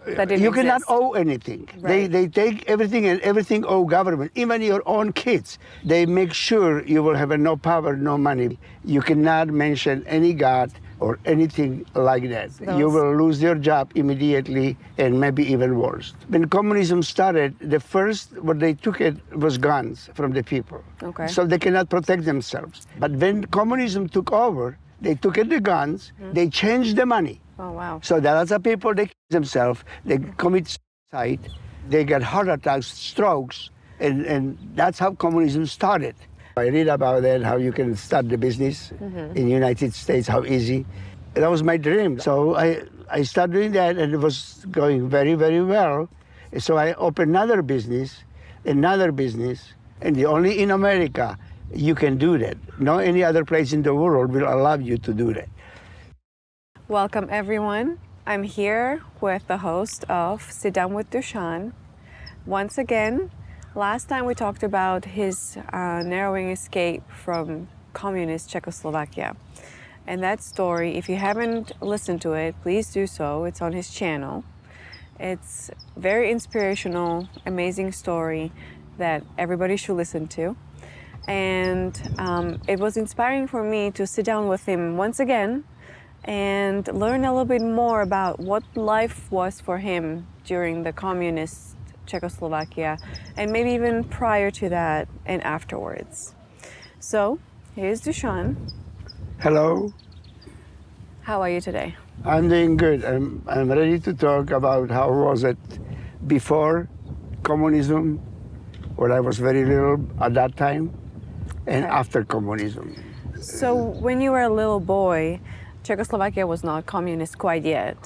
that didn't You cannot exist. owe anything. Right. They take everything, and everything owe government, even your own kids. They make sure you will have no power, no money. You cannot mention any God or anything like that. You will lose your job immediately, and maybe even worse. When communism started, the first what they took it was guns from the people. Okay. So they cannot protect themselves. But when communism took over, they took the guns, they changed the money. Oh, wow. So there are lots of people, they kill themselves, they commit suicide, they get heart attacks, strokes, and that's how communism started. I read about that, how you can start the business in the United States, how easy. That was my dream. So I started doing that, and it was going very, very well. So I opened another business, and the only in America you can do that. No any other place in the world will allow you to do that. Welcome, everyone. I'm here with the host of Sit Down with Dusan. Once again, last time we talked about his narrowing escape from Communist Czechoslovakia. And that story, if you haven't listened to it, please do so. It's on his channel. It's very inspirational, amazing story that everybody should listen to. And it was inspiring for me to sit down with him once again and learn a little bit more about what life was for him during the Communist Czechoslovakia, and maybe even prior to that and afterwards. So, here's Dusan. Hello. How are you today? I'm doing good. I'm ready to talk about how was it before communism, when I was very little at that time, and after communism. So, when you were a little boy, Czechoslovakia was not communist quite yet.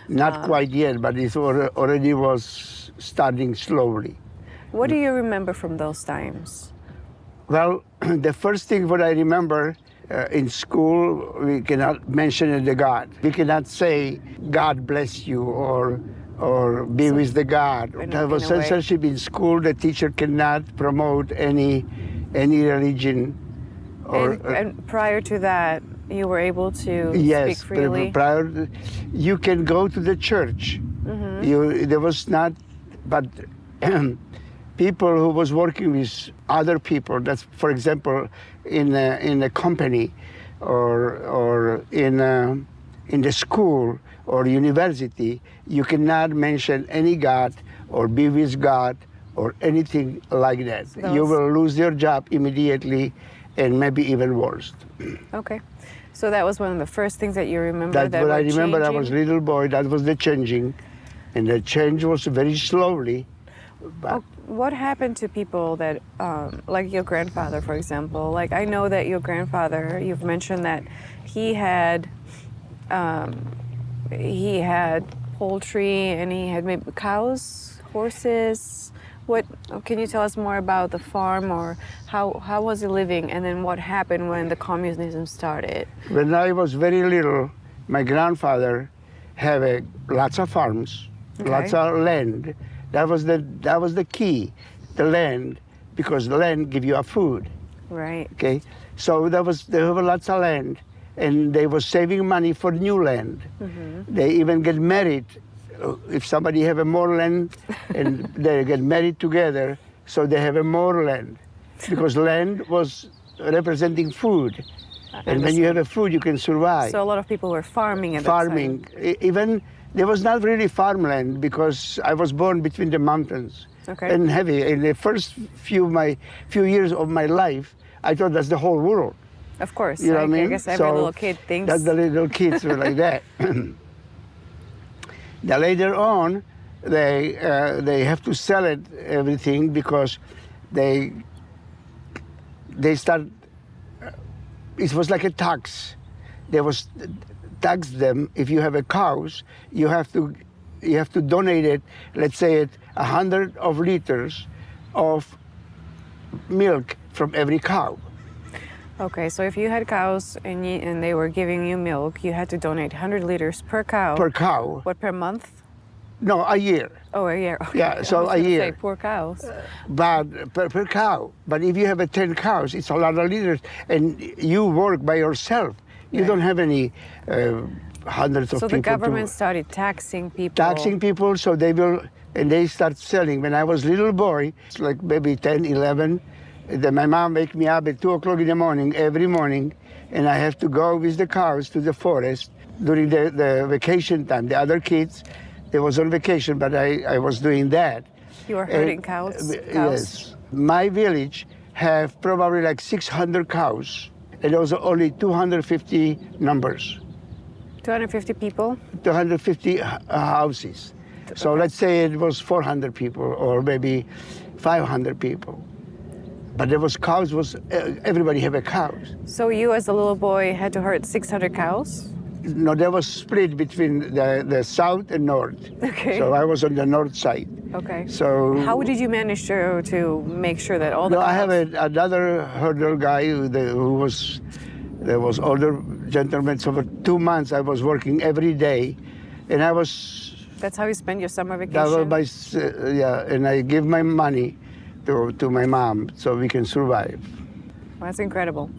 Not quite yet, but it already was starting slowly. What do you remember from those times? Well, the first thing what I remember in school, we cannot mention the God. We cannot say, God bless you, or be with the God. There was censorship in school. The teacher cannot promote any religion. And prior to that, you were able to speak Yes, freely? You can go to the church. There was not, but people who was working with other people, that's, for example, in a company or in the school or university, you cannot mention any God or be with God or anything like that. You will lose your job immediately, and maybe even worse. Okay. So that was one of the first things that you remember That's that what were I remember. I changing? was a little boy. That was the changing, and the change was very slowly. But What happened to people that, like your grandfather, for example? Like, I know that your grandfather, you've mentioned that he had poultry, and he had maybe cows, horses. What can you tell us more about the farm, or how was he living, and then what happened when the communism started? when I was very little, my grandfather had lots of farms, lots of land. That was the key, the land, because the land give you a food. Right. Okay, so they have lots of land, and they were saving money for new land. They even get married. If somebody have more land, and they get married together, so they have more land, because land was representing food, and when you have a food, you can survive. So a lot of people were farming at that time. Farming, even there was not really farmland, because I was born between the mountains. Okay. And heavy. In the first few years of my life, I thought that's the whole world. Of course. You know what I mean? I guess every little kid thinks. That's the little kids were like that. Then later on, they have to sell everything, because they start. It was like a tax. They was tax them. If you have a cows, you have to donate it. Let's say 100 of liters of milk from every cow. Okay, so if you had cows and they were giving you milk, you had to donate 100 liters per cow. Per cow. What, per month? No, a year. Oh, a year. Okay. Yeah, so I was a gonna year. Say, poor cows. But per cow. But if you have 10 cows, it's a lot of liters, and you work by yourself. You don't have any hundreds of So people. the government started taxing people. Taxing people, so they will, and they start selling. When I was little boy, it's like maybe 10, 11, then my mom wake me up at 2 o'clock in the morning, every morning, and I have to go with the cows to the forest during the vacation time. The other kids, they was on vacation, but I was doing that. You were herding cows? Yes. My village have probably like 600 cows, and there was only 250 numbers. 250 people? 250 houses. So let's say it was 400 people or maybe 500 people. But there was cows, everybody have a cows. So you as a little boy had to herd 600 cows? No, there was split between the south and north. Okay. So I was on the north side. Okay. So how did you manage to make sure that all the no, cows... I have another herder guy there was older gentleman. So for 2 months I was working every day, and I was. That's how you spend your summer vacation? That was my, and I give my money to my mom so we can survive. Well, that's incredible.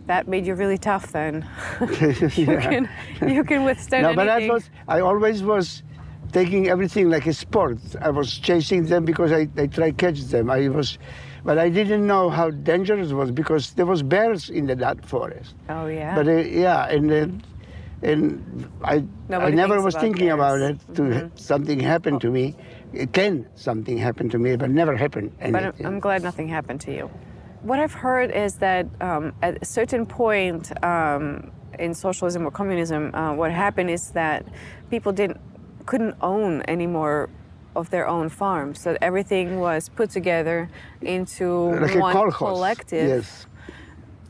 That made you really tough then. Yeah. you can withstand anything. But I always was taking everything like a sport. I was chasing them because I tried to catch them. But I didn't know how dangerous it was because there was bears in that forest. Oh yeah. But I never was thinking about it. Something happened to me. Something happen to me, but never happened. But I'm glad nothing happened to you. What I've heard is that at a certain point in socialism or communism, what happened is that people couldn't own any more of their own farms. So everything was put together into like one collective. Yes.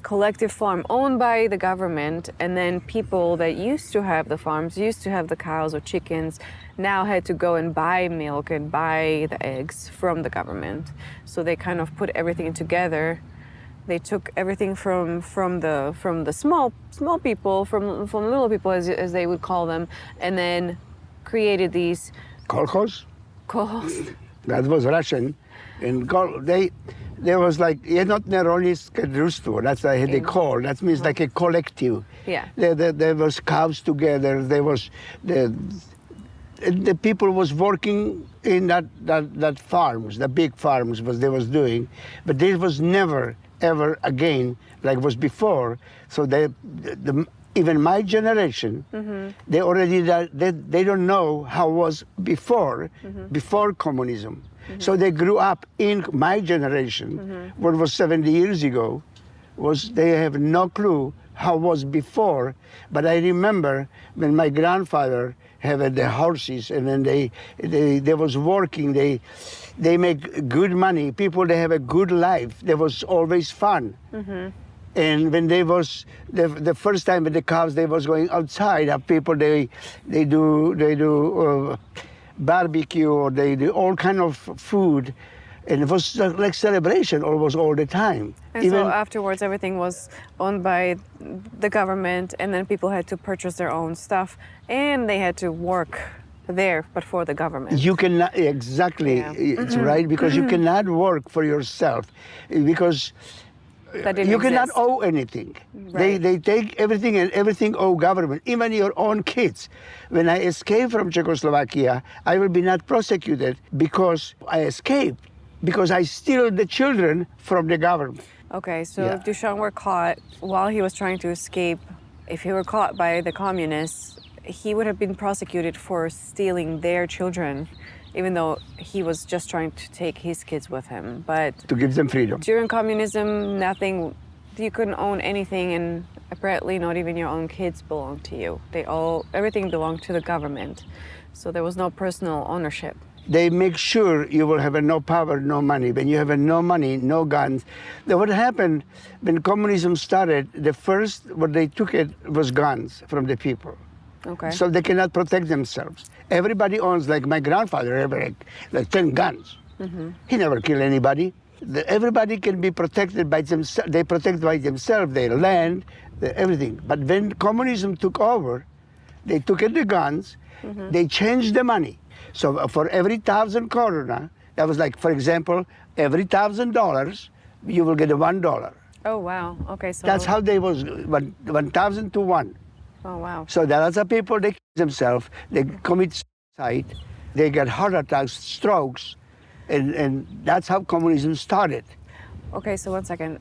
Collective farm owned by the government, and then people that used to have the farms, used to have the cows or chickens, now had to go and buy milk and buy the eggs from the government. So they kind of put everything together. They took everything from the small people, from little people as they would call them, and then created these Kolkhoz? Kolkhoz. That was Russian, and there was like jednotné družstvo. That's what they call. That means like a collective. Yeah. There was cows together. There was the people was working in that farms, the big farms they was doing, but there was never ever again like was before. So even my generation, they already they don't know how it was before communism. So they grew up in my generation, what was 70 years ago, they have no clue how it was before. But I remember when my grandfather had the horses, and then they was working, they make good money. People, they have a good life. There was always fun. And when they was the first time with the cows, they was going outside. People they do barbecue, or they do all kind of food, and it was like celebration almost all the time. And so afterwards, everything was owned by the government, and then people had to purchase their own stuff, and they had to work there, but for the government. You cannot, exactly, it's right, because you cannot work for yourself, because you cannot owe anything. Right. They take everything, and everything owe government, even your own kids. When I escaped from Czechoslovakia, I will be not prosecuted because I escaped, because I steal the children from the government. Okay, so if Dusan were caught while he was trying to escape, if he were caught by the communists, he would have been prosecuted for stealing their children, even though he was just trying to take his kids with him. But to give them freedom. During communism, you couldn't own anything, and apparently not even your own kids belonged to you. Everything belonged to the government. So there was no personal ownership. They make sure you will have no power, no money. When you have no money, no guns. Then what happened when communism started, the first what they took it was guns from the people. Okay. So they cannot protect themselves. Everybody owns, like my grandfather, like 10 guns. He never killed anybody. Everybody can be protected by themselves. They protect by themselves, their land, everything. But when communism took over, they took the guns, they changed the money. So for every 1,000 koruna, that was like, for example, every $1,000, you will get $1. Oh, wow. Okay, so... That's how they was, 1,000 to 1. Oh, wow. So there are lots of people, they kill themselves, they commit suicide, they get heart attacks, strokes, and that's how communism started. Okay, so one second.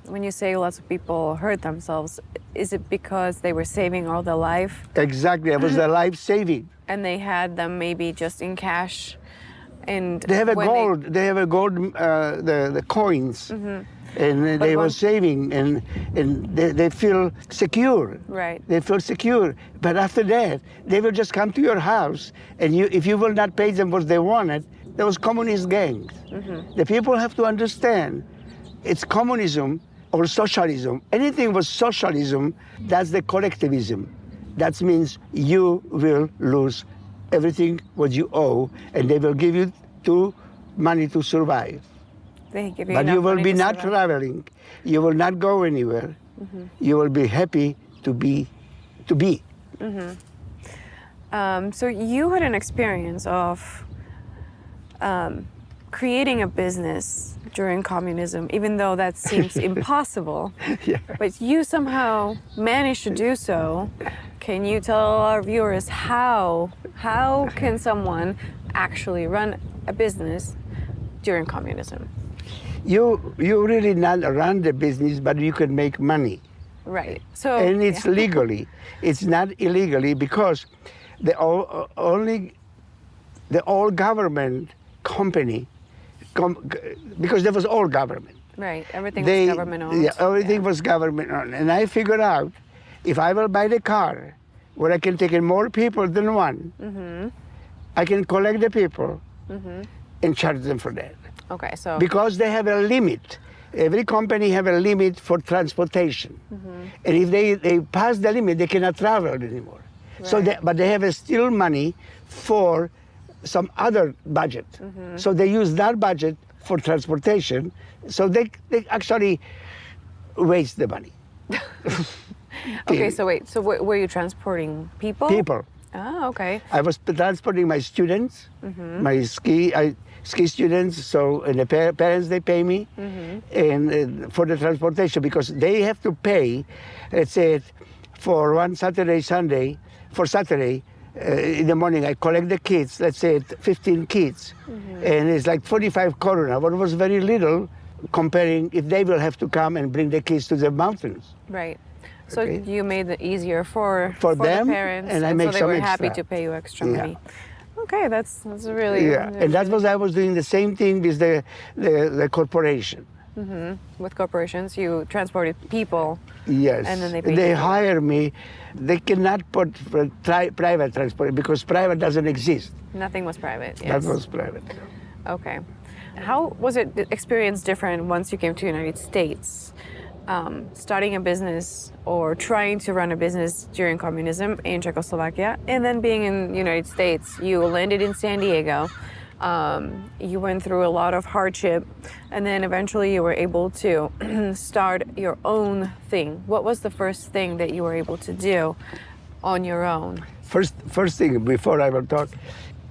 When you say lots of people hurt themselves, is it because they were saving all their life Exactly, it was their life saving. and they had them maybe just in cash? And They have a when gold, they have a gold, the coins, and they were when- saving, and they feel secure. Right. They feel secure. But after that, they will just come to your house, and if you will not pay them what they wanted, there was communist gangs. The people have to understand, it's communism or socialism. Anything was socialism, that's the collectivism. That means you will lose everything what you owe, and they will give you money to survive. they give you But you enough will money be to not survive. traveling. You will not go anywhere. You will be happy to be. So you had an experience of creating a business during communism, even though that seems impossible. Yeah. But you somehow managed to do so. Can you tell our viewers how can someone actually run a business during communism? You really not run the business, but you can make money. Right. So And it's yeah. legally. It's not illegally, because the all government company, because there was all government. Right. Everything was government owned. Yeah, everything was government owned. And I figured out, if I will buy the car where I can take in more people than one, I can collect the people and charge them for that. Okay. So Because they have a limit. Every company have a limit for transportation. And if they pass the limit, they cannot travel anymore. So Right. but they have still money for some other budget. So they use that budget for transportation. So they actually waste the money. okay. So wait. So were you transporting people? People. Oh, okay. I was transporting my students, my ski students. So and the parents, they pay me, and for the transportation, because they have to pay. Let's say for one Saturday, Sunday. For Saturday, in the morning, I collect the kids. Let's say 15 kids, and it's like 45 koruna. What was very little, comparing if they will have to come and bring the kids to the mountains. Right. So Okay. you made it easier for them, the parents, and I so make they some were happy extra. to pay you extra Yeah. money. Okay, that's really Yeah, and that was I was doing the same thing with the corporation. with corporations. You transported people. Yes, And then they pay they you. hire me. They cannot put for private transport, because private doesn't exist. Nothing was private. Yes. That was private. Okay. How was it the experience different once you came to the United States? Starting a business or trying to run a business during communism in Czechoslovakia, and then being in the United States. You landed in San Diego. You went through a lot of hardship, and then eventually you were able to start your own thing. What was the first thing that you were able to do on your own? First thing, before I will talk,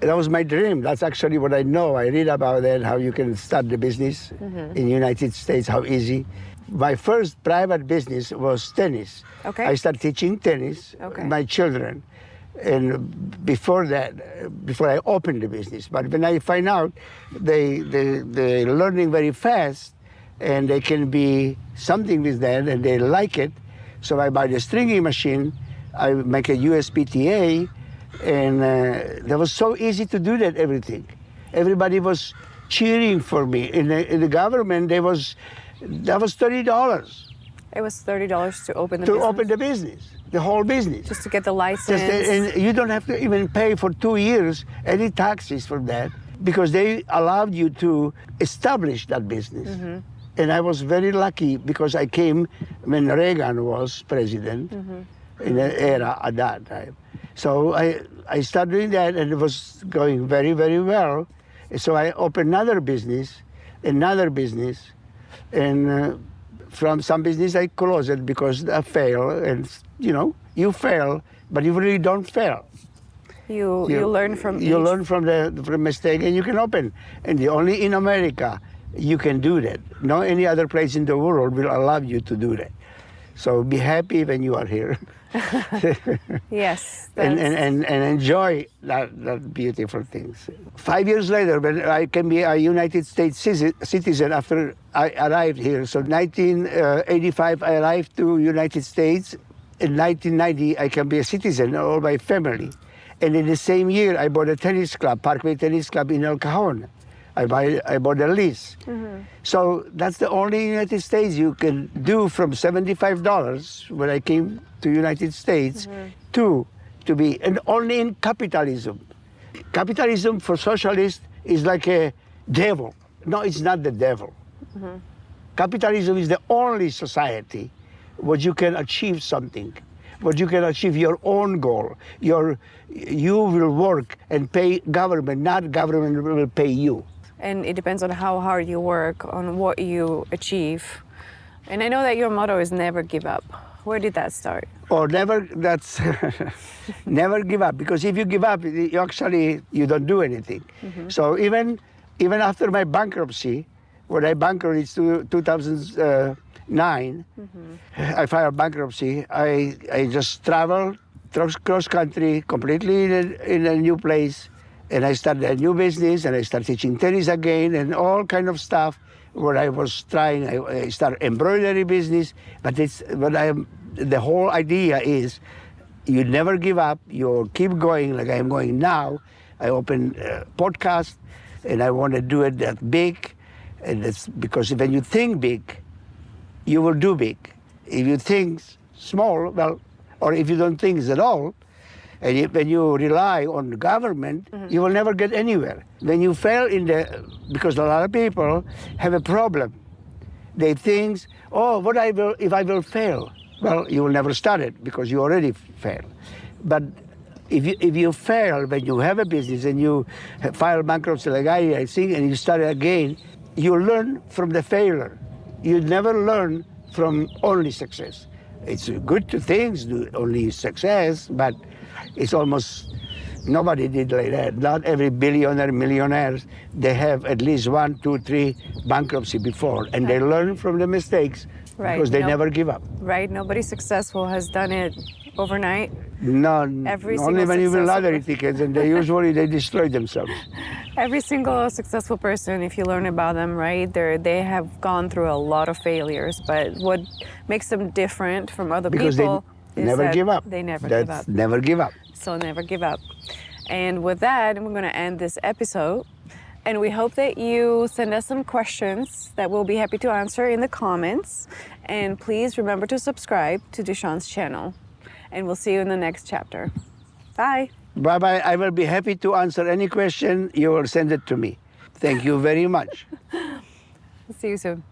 that was my dream. That's actually what I know. I read about that, how you can start the business in the United States, how easy. My first private business was tennis. Okay. I started teaching tennis Okay. my children. And before that, before I opened the business, but when I find out they're learning very fast, and they can be something with that, and they like it, so I buy the stringing machine, I make a USPTA, and that was so easy to do that, everything. Everybody was cheering for me. In the government, that was $30 It was $30 to open the to business? open the business, the whole business. Just to get the license. And you don't have to even pay for 2 years any taxes for that, because they allowed you to establish that business. And I was very lucky, because I came when Reagan was president in the era at that time. So I started doing that, and it was going very, very well. So I opened another business, and from some business I closed it because I failed. And you fail, but you really don't fail. You learn from You each- learn from the mistake, and you can open. And only in America you can do that. No any other place in the world will allow you to do that. So be happy when you are here. Yes. and enjoy that beautiful things. 5 years later, when I can be a United States citizen after I arrived here. So 1985, I arrived to United States. In 1990, I can be a citizen, all my family. And in the same year, I bought a tennis club, Parkway Tennis Club in El Cajon. I bought a lease. So that's the only United States you can do from $75 when I came to United States to be, and only in capitalism. Capitalism for socialists is like a devil. No, it's not the devil. Capitalism is the only society where you can achieve something, where you can achieve your own goal. You will work and pay government, not government will pay you. And it depends on how hard you work, on what you achieve. And I know that your motto is never give up. Where did that start? Or never, that's never give up, because if you give up, you don't do anything. So even after my bankruptcy, when I bankrupted in 2009, I filed bankruptcy. I just traveled cross country, completely in a new place, and I started a new business, and I started teaching tennis again, and all kind of stuff. Where I was trying, I started embroidery business, but the whole idea is you never give up, you keep going like I'm going now. I open a podcast, and I want to do it that big, and it's because when you think big, you will do big. If you think small, well, or if you don't think at all, and when you rely on the government, you will never get anywhere. When you fail because a lot of people have a problem. They think, oh, if I will fail? Well, you will never start it because you already failed. But if you fail when you have a business and you file bankruptcy like I think, and you start again, you learn from the failure. You never learn from only success. It's good to think only success, but it's almost nobody did like that. Not every billionaire, millionaires, they have at least 1, 2, 3 bankruptcy before, and they learn from the mistakes because they never give up. Right, nobody successful has done it overnight. No, Every only single when you win successful lottery tickets, and they destroy themselves. Every single successful person, if you learn about them, right, they have gone through a lot of failures, but what makes them different from other Because people they is never that give up. they never give up. Never give up. So never give up. And with that, we're going to end this episode. And we hope that you send us some questions that we'll be happy to answer in the comments. And please remember to subscribe to Dusan's channel. And we'll see you in the next chapter. Bye. Bye-bye. I will be happy to answer any question. You will send it to me. Thank you very much. See you soon.